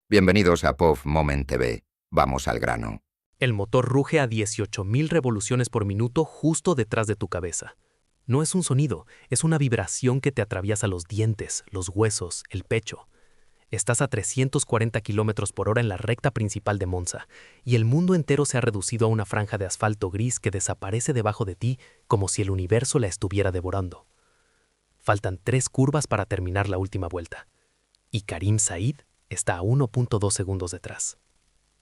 Bienvenidos a POF Moment TV. Vamos al grano. El motor ruge a 18.000 revoluciones por minuto justo detrás de tu cabeza. No es un sonido, es una vibración que te atraviesa los dientes, los huesos, el pecho. Estás a 340 km/h en la recta principal de Monza, y el mundo entero se ha reducido a una franja de asfalto gris que desaparece debajo de ti como si el universo la estuviera devorando. Faltan 3 curvas para terminar la última vuelta, y Karim Said está a 1.2 segundos detrás.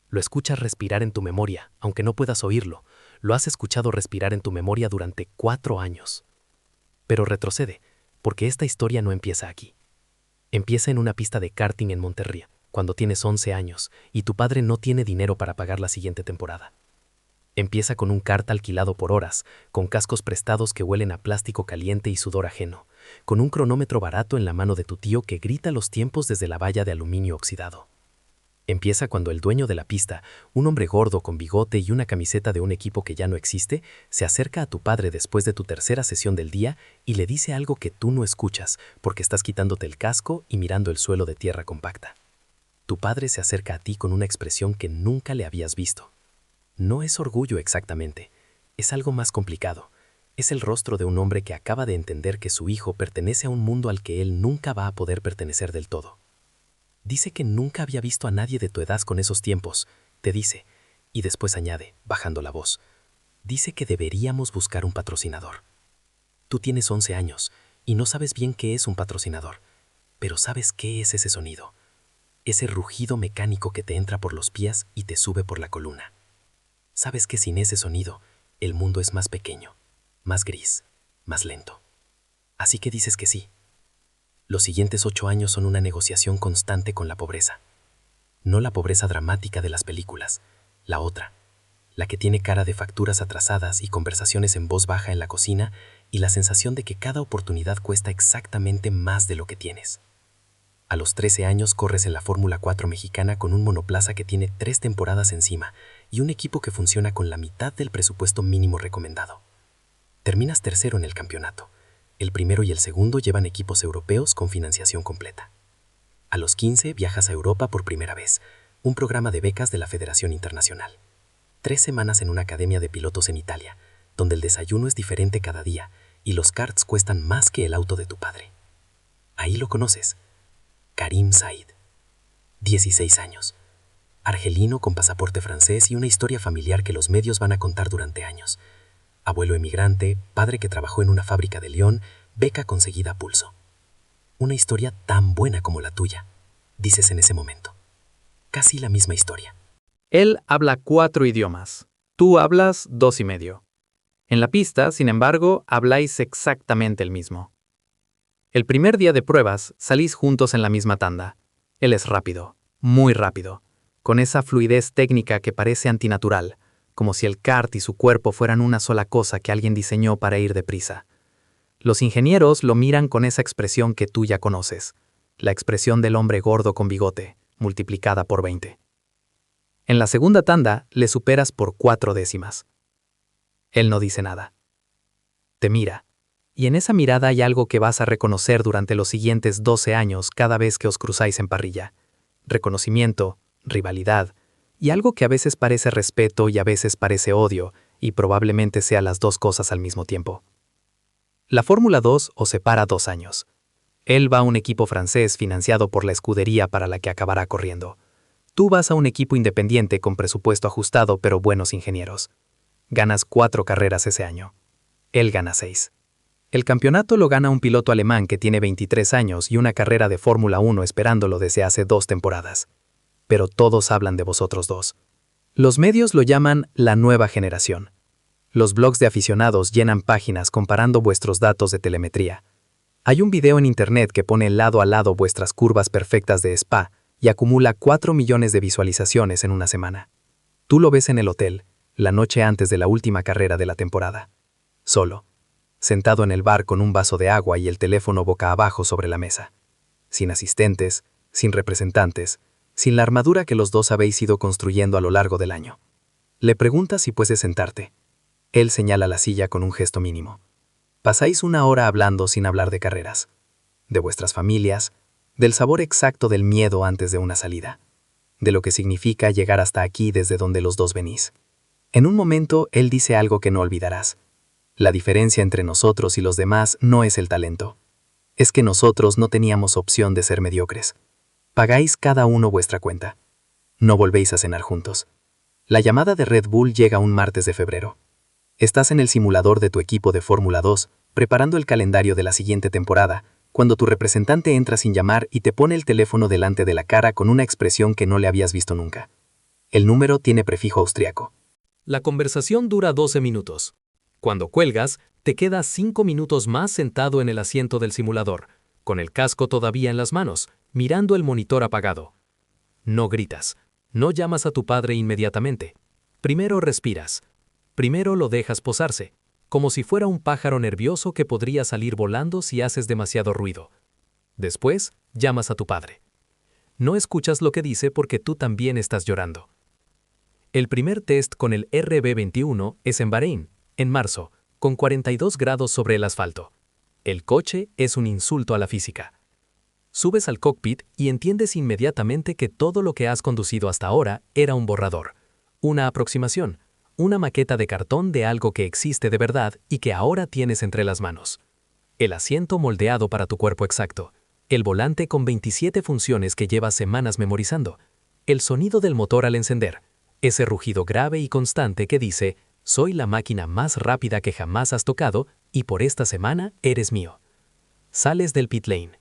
Lo escuchas respirar en tu memoria, aunque no puedas oírlo. Lo has escuchado respirar en tu memoria durante 4 años. Pero retrocede, porque esta historia no empieza aquí. Empieza en una pista de karting en Monterría, cuando tienes 11 años y tu padre no tiene dinero para pagar la siguiente temporada. Empieza con un kart alquilado por horas, con cascos prestados que huelen a plástico caliente y sudor ajeno, con un cronómetro barato en la mano de tu tío que grita los tiempos desde la valla de aluminio oxidado. Empieza cuando el dueño de la pista, un hombre gordo con bigote y una camiseta de un equipo que ya no existe, se acerca a tu padre después de tu tercera sesión del día y le dice algo que tú no escuchas porque estás quitándote el casco y mirando el suelo de tierra compacta. Tu padre se acerca a ti con una expresión que nunca le habías visto. No es orgullo exactamente, es algo más complicado. Es el rostro de un hombre que acaba de entender que su hijo pertenece a un mundo al que él nunca va a poder pertenecer del todo. Dice que nunca había visto a nadie de tu edad con esos tiempos, te dice, y después añade, bajando la voz, dice que deberíamos buscar un patrocinador. Tú tienes 11 años y no sabes bien qué es un patrocinador, pero sabes qué es ese sonido, ese rugido mecánico que te entra por los pies y te sube por la columna. Sabes que sin ese sonido, el mundo es más pequeño, más gris, más lento. Así que dices que sí. Los siguientes 8 años son una negociación constante con la pobreza. No la pobreza dramática de las películas, la otra, la que tiene cara de facturas atrasadas y conversaciones en voz baja en la cocina y la sensación de que cada oportunidad cuesta exactamente más de lo que tienes. A los 13 años corres en la Fórmula 4 mexicana con un monoplaza que tiene 3 temporadas encima y un equipo que funciona con la mitad del presupuesto mínimo recomendado. Terminas tercero en el campeonato. El primero y el segundo llevan equipos europeos con financiación completa. A los 15 viajas a Europa por primera vez, un programa de becas de la Federación Internacional. 3 semanas en una academia de pilotos en Italia, donde el desayuno es diferente cada día y los karts cuestan más que el auto de tu padre. Ahí lo conoces, Karim Said. 16 años. Argelino con pasaporte francés y una historia familiar que los medios van a contar durante años. Abuelo emigrante, padre que trabajó en una fábrica de León, beca conseguida a pulso. Una historia tan buena como la tuya, dices en ese momento. Casi la misma historia. Él habla 4 idiomas. Tú hablas 2 y medio. En la pista, sin embargo, habláis exactamente el mismo. El primer día de pruebas, salís juntos en la misma tanda. Él es rápido, muy rápido, con esa fluidez técnica que parece antinatural, como si el kart y su cuerpo fueran una sola cosa que alguien diseñó para ir deprisa. Los ingenieros lo miran con esa expresión que tú ya conoces, la expresión del hombre gordo con bigote, multiplicada por 20. En la segunda tanda le superas por 4 décimas. Él no dice nada. Te mira, y en esa mirada hay algo que vas a reconocer durante los siguientes 12 años cada vez que os cruzáis en parrilla. Reconocimiento, rivalidad, y algo que a veces parece respeto y a veces parece odio, y probablemente sea las 2 cosas al mismo tiempo. La Fórmula 2 os separa 2 años. Él va a un equipo francés financiado por la escudería para la que acabará corriendo. Tú vas a un equipo independiente con presupuesto ajustado pero buenos ingenieros. Ganas 4 carreras ese año. Él gana 6. El campeonato lo gana un piloto alemán que tiene 23 años y una carrera de Fórmula 1 esperándolo desde hace 2 temporadas. Pero todos hablan de vosotros dos. Los medios lo llaman la nueva generación. Los blogs de aficionados llenan páginas comparando vuestros datos de telemetría. Hay un video en internet que pone lado a lado vuestras curvas perfectas de Spa y acumula 4 millones de visualizaciones en una semana. Tú lo ves en el hotel, la noche antes de la última carrera de la temporada. Solo, sentado en el bar con un vaso de agua y el teléfono boca abajo sobre la mesa. Sin asistentes, sin representantes, sin la armadura que los dos habéis ido construyendo a lo largo del año. Le preguntas si puedes sentarte. Él señala la silla con un gesto mínimo. Pasáis 1 hora hablando sin hablar de carreras, de vuestras familias, del sabor exacto del miedo antes de una salida. de lo que significa llegar hasta aquí desde donde los dos venís. En un momento, él dice algo que no olvidarás. La diferencia entre nosotros y los demás no es el talento. Es que nosotros no teníamos opción de ser mediocres. Pagáis cada uno vuestra cuenta. No volvéis a cenar juntos. La llamada de Red Bull llega un martes de febrero. Estás en el simulador de tu equipo de Fórmula 2, preparando el calendario de la siguiente temporada, cuando tu representante entra sin llamar y te pone el teléfono delante de la cara con una expresión que no le habías visto nunca. El número tiene prefijo austriaco. La conversación dura 12 minutos. Cuando cuelgas, te quedas 5 minutos más sentado en el asiento del simulador, con el casco todavía en las manos, mirando el monitor apagado. No gritas, no llamas a tu padre inmediatamente. Primero respiras. Primero lo dejas posarse, como si fuera un pájaro nervioso que podría salir volando si haces demasiado ruido. Después, llamas a tu padre. No escuchas lo que dice porque tú también estás llorando. El primer test con el RB21 es en Bahrein, en marzo, con 42 grados sobre el asfalto. El coche es un insulto a la física. Subes al cockpit y entiendes inmediatamente que todo lo que has conducido hasta ahora era un borrador, una aproximación, una maqueta de cartón de algo que existe de verdad y que ahora tienes entre las manos. El asiento moldeado para tu cuerpo exacto, el volante con 27 funciones que llevas semanas memorizando, el sonido del motor al encender, ese rugido grave y constante que dice, soy la máquina más rápida que jamás has tocado y por esta semana eres mío. Sales del pit lane.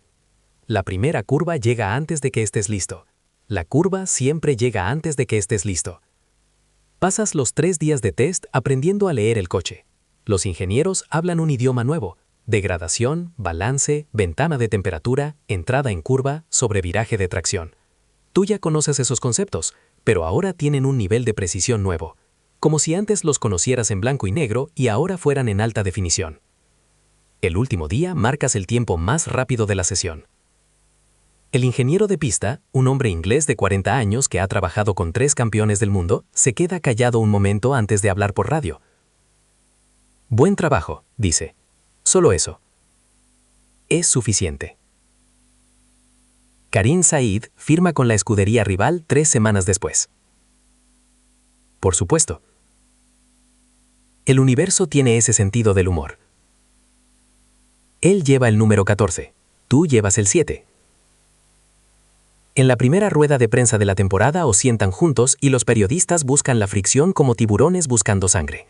La primera curva llega antes de que estés listo. La curva siempre llega antes de que estés listo. Pasas los 3 días de test aprendiendo a leer el coche. Los ingenieros hablan un idioma nuevo: degradación, balance, ventana de temperatura, entrada en curva, sobreviraje de tracción. Tú ya conoces esos conceptos, pero ahora tienen un nivel de precisión nuevo, como si antes los conocieras en blanco y negro y ahora fueran en alta definición. El último día marcas el tiempo más rápido de la sesión. El ingeniero de pista, un hombre inglés de 40 años que ha trabajado con 3 campeones del mundo, se queda callado un momento antes de hablar por radio. Buen trabajo, dice. Solo eso. Es suficiente. Karim Said firma con la escudería rival 3 semanas después. Por supuesto. El universo tiene ese sentido del humor. Él lleva el número 14, tú llevas el 7. En la primera rueda de prensa de la temporada os sientan juntos y los periodistas buscan la fricción como tiburones buscando sangre.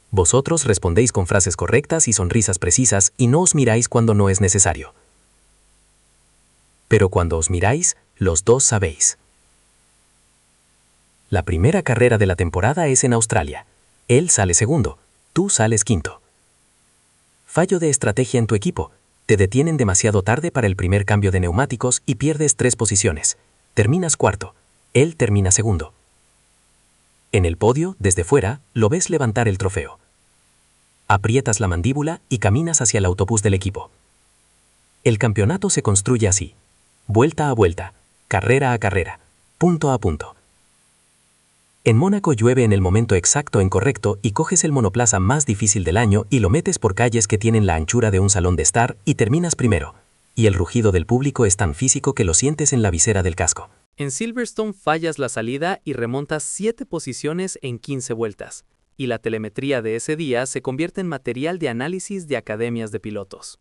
Vosotros respondéis con frases correctas y sonrisas precisas y no os miráis cuando no es necesario. Pero cuando os miráis, los dos sabéis. La primera carrera de la temporada es en Australia. Él sale segundo, tú sales quinto. Fallo de estrategia en tu equipo. Te detienen demasiado tarde para el primer cambio de neumáticos y pierdes 3 posiciones. Terminas cuarto. Él termina segundo. En el podio, desde fuera, lo ves levantar el trofeo. Aprietas la mandíbula y caminas hacia el autobús del equipo. El campeonato se construye así: vuelta a vuelta, carrera a carrera, punto a punto. En Mónaco llueve en el momento exacto incorrecto y coges el monoplaza más difícil del año y lo metes por calles que tienen la anchura de un salón de estar y terminas primero. Y el rugido del público es tan físico que lo sientes en la visera del casco. En Silverstone fallas la salida y remontas 7 posiciones en 15 vueltas. Y la telemetría de ese día se convierte en material de análisis de academias de pilotos.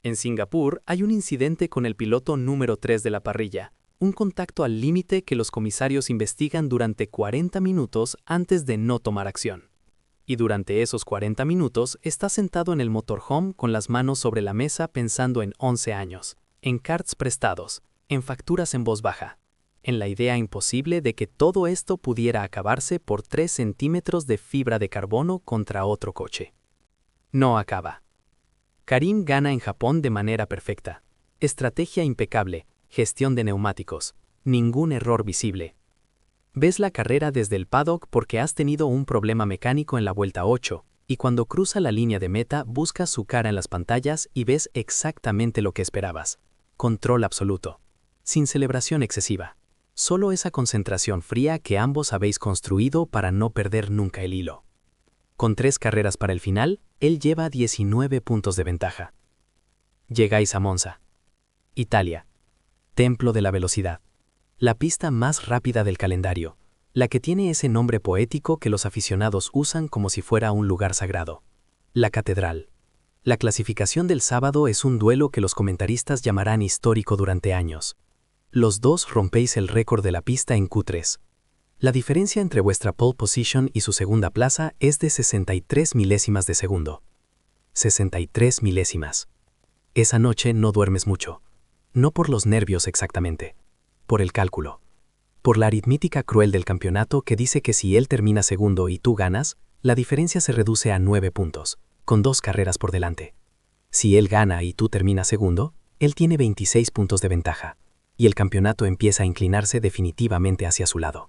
En Singapur hay un incidente con el piloto número 3 de la parrilla. Un contacto al límite que los comisarios investigan durante 40 minutos antes de no tomar acción. Y durante esos 40 minutos está sentado en el motorhome con las manos sobre la mesa pensando en 11 años, en karts prestados, en facturas en voz baja, en la idea imposible de que todo esto pudiera acabarse por 3 centímetros de fibra de carbono contra otro coche. No acaba. Karim gana en Japón de manera perfecta. Estrategia impecable. Gestión de neumáticos. Ningún error visible. Ves la carrera desde el paddock porque has tenido un problema mecánico en la vuelta 8, y cuando cruza la línea de meta buscas su cara en las pantallas y ves exactamente lo que esperabas. Control absoluto. Sin celebración excesiva. Solo esa concentración fría que ambos habéis construido para no perder nunca el hilo. Con 3 carreras para el final, él lleva 19 puntos de ventaja. Llegáis a Monza. Italia. Templo de la velocidad. La pista más rápida del calendario, la que tiene ese nombre poético que los aficionados usan como si fuera un lugar sagrado. La Catedral. La clasificación del sábado es un duelo que los comentaristas llamarán histórico durante años. Los dos rompéis el récord de la pista en Q3. La diferencia entre vuestra pole position y su segunda plaza es de 63 milésimas de segundo. 63 milésimas. Esa noche no duermes mucho. No por los nervios exactamente. Por el cálculo. Por la aritmética cruel del campeonato que dice que si él termina segundo y tú ganas, la diferencia se reduce a 9 puntos, con 2 carreras por delante. Si él gana y tú terminas segundo, él tiene 26 puntos de ventaja, y el campeonato empieza a inclinarse definitivamente hacia su lado.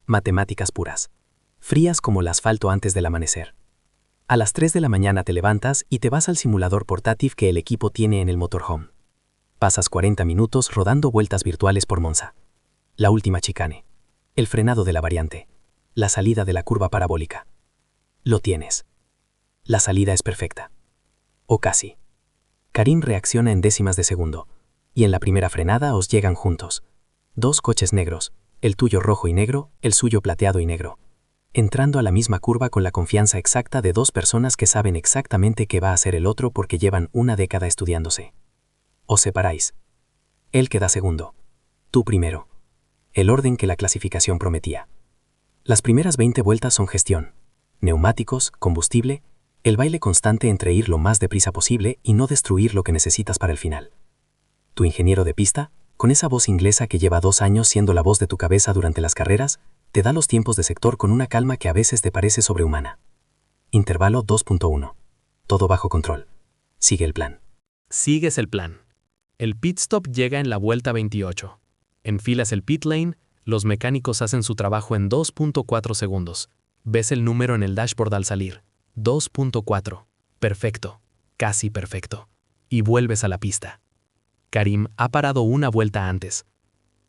Matemáticas puras. Frías como el asfalto antes del amanecer. A las 3 de la mañana te levantas y te vas al simulador portátil que el equipo tiene en el motorhome. Pasas 40 minutos rodando vueltas virtuales por Monza. La última chicane. El frenado de la variante. La salida de la curva parabólica. Lo tienes. La salida es perfecta. O casi. Karim reacciona en décimas de segundo, y en la primera frenada os llegan juntos. 2 coches negros, el tuyo rojo y negro, el suyo plateado y negro. Entrando a la misma curva con la confianza exacta de 2 personas que saben exactamente qué va a hacer el otro porque llevan una década estudiándose. Os separáis. Él queda segundo. Tú primero. El orden que la clasificación prometía. Las primeras 20 vueltas son gestión. Neumáticos, combustible, el baile constante entre ir lo más deprisa posible y no destruir lo que necesitas para el final. Tu ingeniero de pista, con esa voz inglesa que lleva 2 años siendo la voz de tu cabeza durante las carreras, te da los tiempos de sector con una calma que a veces te parece sobrehumana. Intervalo 2.1. Todo bajo control. Sigue el plan. Sigues el plan. El pit stop llega en la vuelta 28. Enfilas el pit lane, los mecánicos hacen su trabajo en 2.4 segundos. Ves el número en el dashboard al salir. 2.4. Perfecto. Casi perfecto. Y vuelves a la pista. Karim ha parado una vuelta antes.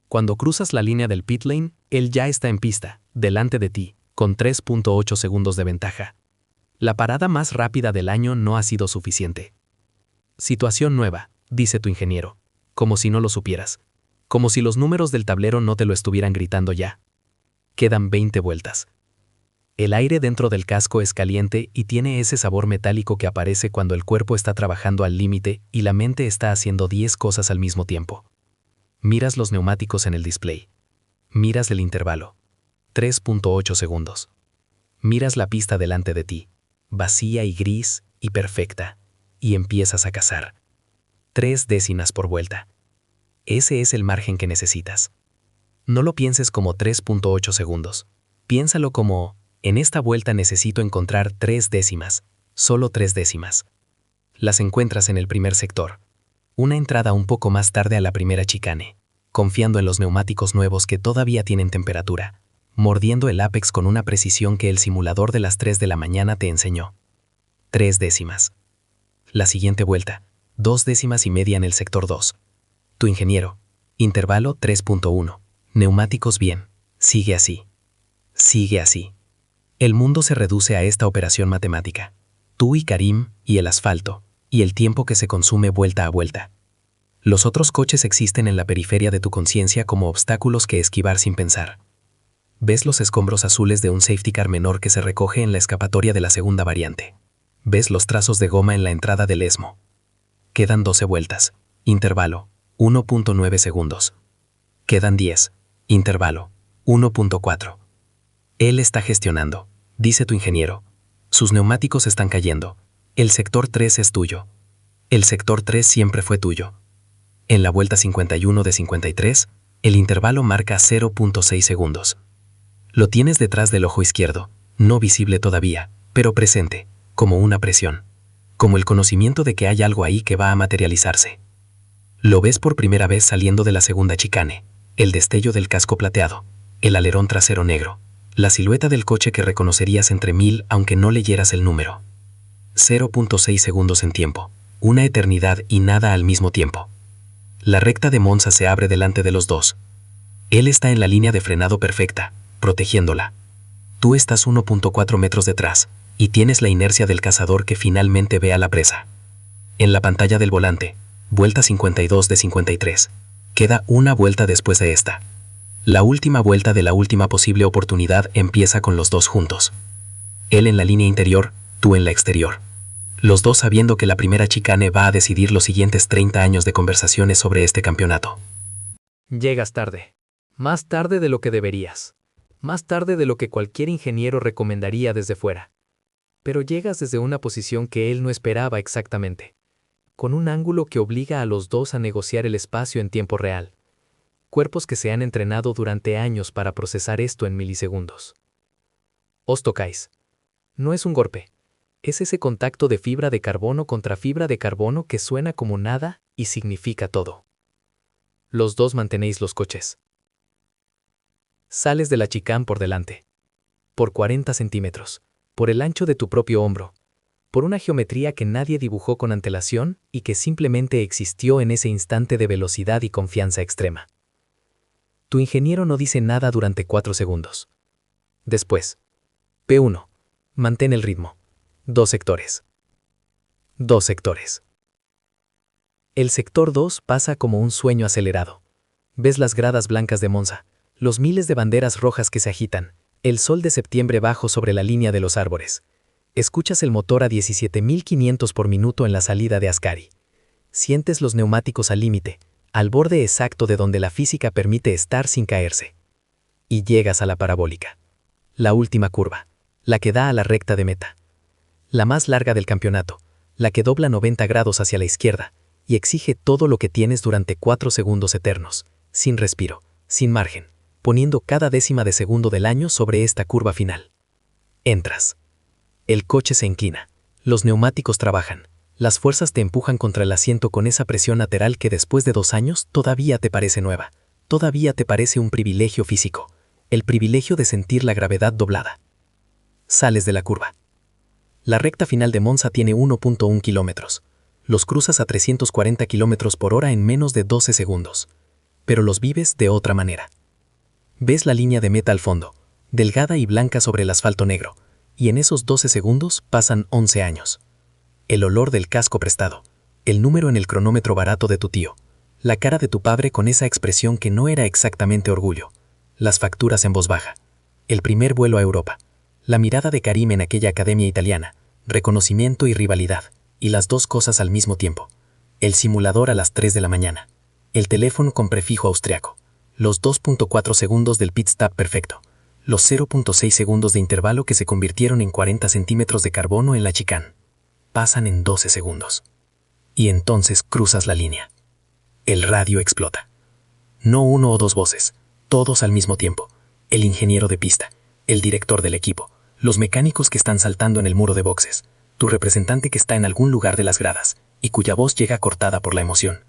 Cuando cruzas la línea del pit lane, él ya está en pista, delante de ti, con 3.8 segundos de ventaja. La parada más rápida del año no ha sido suficiente. Situación nueva, dice tu ingeniero, como si no lo supieras, como si los números del tablero no te lo estuvieran gritando ya. Quedan 20 vueltas. El aire dentro del casco es caliente y tiene ese sabor metálico que aparece cuando el cuerpo está trabajando al límite y la mente está haciendo 10 cosas al mismo tiempo. Miras los neumáticos en el display. Miras el intervalo. 3.8 segundos. Miras la pista delante de ti, vacía y gris y perfecta, y empiezas a cazar. 3 décimas por vuelta. Ese es el margen que necesitas. No lo pienses como 3.8 segundos. Piénsalo como, en esta vuelta necesito encontrar 3 décimas, solo 3 décimas. Las encuentras en el primer sector. Una entrada un poco más tarde a la primera chicane, confiando en los neumáticos nuevos que todavía tienen temperatura, mordiendo el apex con una precisión que el simulador de las 3 de la mañana te enseñó. 3 décimas. La siguiente vuelta, 2 décimas y media en el sector 2. Tu ingeniero, intervalo 3.1, neumáticos bien, sigue así. Sigue así. El mundo se reduce a esta operación matemática. Tú y Karim, y el asfalto, y el tiempo que se consume vuelta a vuelta. Los otros coches existen en la periferia de tu conciencia como obstáculos que esquivar sin pensar. Ves los escombros azules de un safety car menor que se recoge en la escapatoria de la segunda variante. Ves los trazos de goma en la entrada del ESMO. Quedan 12 vueltas. Intervalo, 1.9 segundos. Quedan 10. Intervalo, 1.4. Él está gestionando, dice tu ingeniero. Sus neumáticos están cayendo. El sector 3 es tuyo. El sector 3 siempre fue tuyo. En la vuelta 51 de 53, el intervalo marca 0.6 segundos. Lo tienes detrás del ojo izquierdo, no visible todavía, pero presente, como una presión, como el conocimiento de que hay algo ahí que va a materializarse. Lo ves por primera vez saliendo de la segunda chicane, el destello del casco plateado, el alerón trasero negro, la silueta del coche que reconocerías entre 1000 aunque no leyeras el número. 0.6 segundos en tiempo, una eternidad y nada al mismo tiempo. La recta de Monza se abre delante de los dos. Él está en la línea de frenado perfecta, protegiéndola. Tú estás 1.4 metros detrás, y tienes la inercia del cazador que finalmente ve a la presa. En la pantalla del volante, vuelta 52 de 53. Queda una vuelta después de esta. La última vuelta de la última posible oportunidad empieza con los dos juntos. Él en la línea interior, tú en la exterior. Los dos sabiendo que la primera chicane va a decidir los siguientes 30 años de conversaciones sobre este campeonato. Llegas tarde. Más tarde de lo que deberías. Más tarde de lo que cualquier ingeniero recomendaría desde fuera. Pero llegas desde una posición que él no esperaba exactamente. Con un ángulo que obliga a los dos a negociar el espacio en tiempo real. Cuerpos que se han entrenado durante años para procesar esto en milisegundos. Os tocáis. No es un golpe. Es ese contacto de fibra de carbono contra fibra de carbono que suena como nada y significa todo. Los dos mantenéis los coches. Sales de la chicane por delante. Por 40 centímetros. Por el ancho de tu propio hombro. Por una geometría que nadie dibujó con antelación y que simplemente existió en ese instante de velocidad y confianza extrema. Tu ingeniero no dice nada durante 4 segundos. Después. P1. Mantén el ritmo. 2 sectores. 2 sectores. El sector 2 pasa como un sueño acelerado. Ves las gradas blancas de Monza, los miles de banderas rojas que se agitan, el sol de septiembre bajo sobre la línea de los árboles. Escuchas el motor a 17.500 por minuto en la salida de Ascari. Sientes los neumáticos al límite, al borde exacto de donde la física permite estar sin caerse. Y llegas a la parabólica. La última curva, la que da a la recta de meta. La más larga del campeonato, la que dobla 90 grados hacia la izquierda y exige todo lo que tienes durante 4 segundos eternos, sin respiro, sin margen, poniendo cada décima de segundo del año sobre esta curva final. Entras. El coche se inclina, los neumáticos trabajan, las fuerzas te empujan contra el asiento con esa presión lateral que después de 2 años todavía te parece nueva, todavía te parece un privilegio físico, el privilegio de sentir la gravedad doblada. Sales de la curva. La recta final de Monza tiene 1.1 kilómetros. Los cruzas a 340 kilómetros por hora en menos de 12 segundos. Pero los vives de otra manera. Ves la línea de meta al fondo, delgada y blanca sobre el asfalto negro, y en esos 12 segundos pasan 11 años. El olor del casco prestado, el número en el cronómetro barato de tu tío, la cara de tu padre con esa expresión que no era exactamente orgullo, las facturas en voz baja, el primer vuelo a Europa, la mirada de Karim en aquella academia italiana, reconocimiento y rivalidad, y las dos cosas al mismo tiempo, el simulador a las 3 de la mañana, el teléfono con prefijo austriaco, los 2.4 segundos del pit stop perfecto, los 0.6 segundos de intervalo que se convirtieron en 40 centímetros de carbono en la chicane. Pasan en 12 segundos. Y entonces cruzas la línea. El radio explota. No 1 o 2 voces, todos al mismo tiempo. El ingeniero de pista, el director del equipo, los mecánicos que están saltando en el muro de boxes, tu representante que está en algún lugar de las gradas y cuya voz llega cortada por la emoción.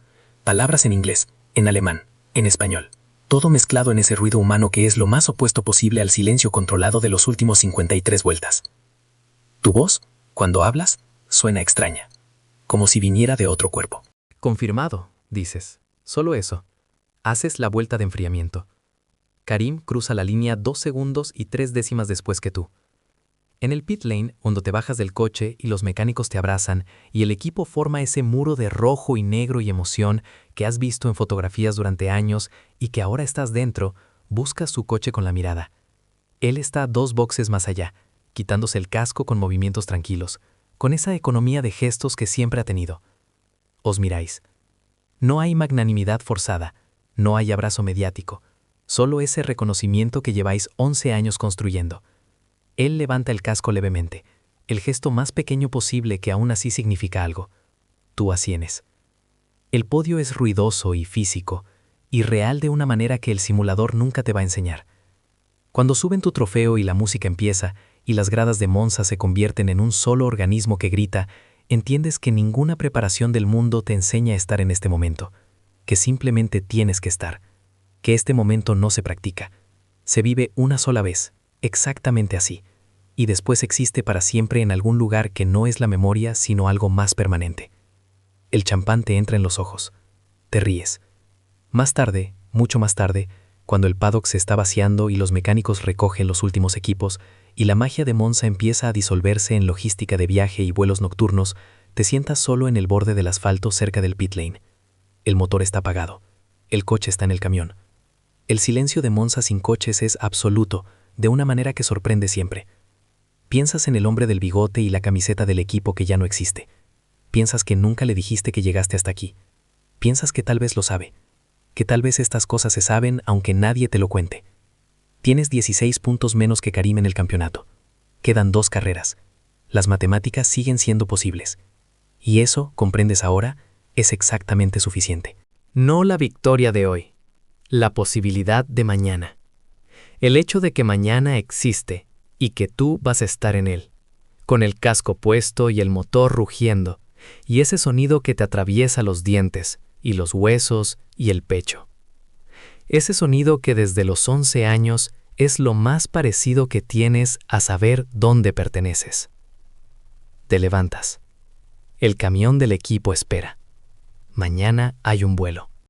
Palabras en inglés, en alemán, en español. Todo mezclado en ese ruido humano que es lo más opuesto posible al silencio controlado de los últimos 53 vueltas. Tu voz, cuando hablas, suena extraña, como si viniera de otro cuerpo. Confirmado, dices. Solo eso. Haces la vuelta de enfriamiento. Karim cruza la línea 2 segundos y 3 décimas después que tú. En el pit lane, cuando te bajas del coche y los mecánicos te abrazan y el equipo forma ese muro de rojo y negro y emoción que has visto en fotografías durante años y que ahora estás dentro, buscas su coche con la mirada. Él está 2 boxes más allá, quitándose el casco con movimientos tranquilos, con esa economía de gestos que siempre ha tenido. Os miráis. No hay magnanimidad forzada, no hay abrazo mediático, solo ese reconocimiento que lleváis 11 años construyendo. Él levanta el casco levemente, el gesto más pequeño posible que aún así significa algo. Tú asienes. El podio es ruidoso y físico, y real de una manera que el simulador nunca te va a enseñar. Cuando suben tu trofeo y la música empieza, y las gradas de Monza se convierten en un solo organismo que grita, entiendes que ninguna preparación del mundo te enseña a estar en este momento, que simplemente tienes que estar, que este momento no se practica, se vive una sola vez, exactamente así, y después existe para siempre en algún lugar que no es la memoria sino algo más permanente. El champán te entra en los ojos, te ríes. Más tarde, mucho más tarde, cuando el paddock se está vaciando y los mecánicos recogen los últimos equipos y la magia de Monza empieza a disolverse en logística de viaje y vuelos nocturnos, te sientas solo en el borde del asfalto cerca del pit lane. El motor está apagado. El coche está en el camión. El silencio de Monza sin coches es absoluto, de una manera que sorprende siempre. Piensas en el hombre del bigote y la camiseta del equipo que ya no existe. Piensas que nunca le dijiste que llegaste hasta aquí. Piensas que tal vez lo sabe. Que tal vez estas cosas se saben aunque nadie te lo cuente. Tienes 16 puntos menos que Karim en el campeonato. Quedan 2 carreras. Las matemáticas siguen siendo posibles. Y eso, comprendes ahora, es exactamente suficiente. No la victoria de hoy, la posibilidad de mañana. El hecho de que mañana existe y que tú vas a estar en él, con el casco puesto y el motor rugiendo, y ese sonido que te atraviesa los dientes y los huesos y el pecho. Ese sonido que desde los 11 años es lo más parecido que tienes a saber dónde perteneces. Te levantas. El camión del equipo espera. Mañana hay un vuelo.